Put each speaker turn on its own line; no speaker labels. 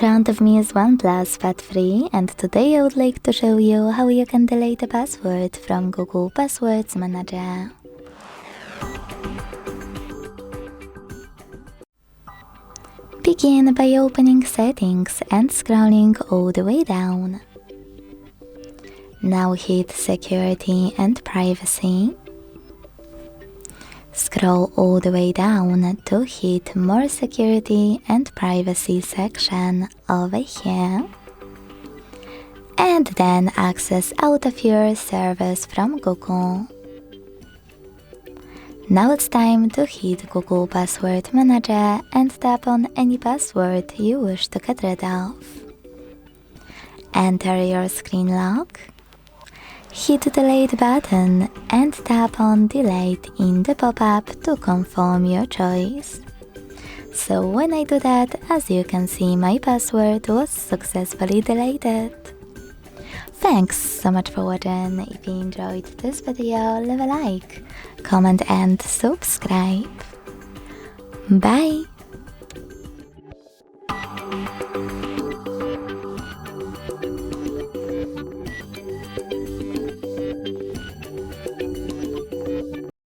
front of me is OnePlus Pad 3, and today I would like to show you how you can delete a password from Google Passwords Manager. Begin by opening Settings and scrolling all the way down. Now hit Security and Privacy. Scroll all the way down to hit More Security and Privacy section over here. And then access out of your service from Google. Now it's time to hit Google Password Manager and tap on any password you wish to get rid of. Enter your screen lock. Hit the Delete button and tap on Delete in the pop-up to confirm your choice. So when I do that, as you can see, my password was successfully deleted. Thanks so much for watching. If you enjoyed this video, leave a like, comment and subscribe. Bye!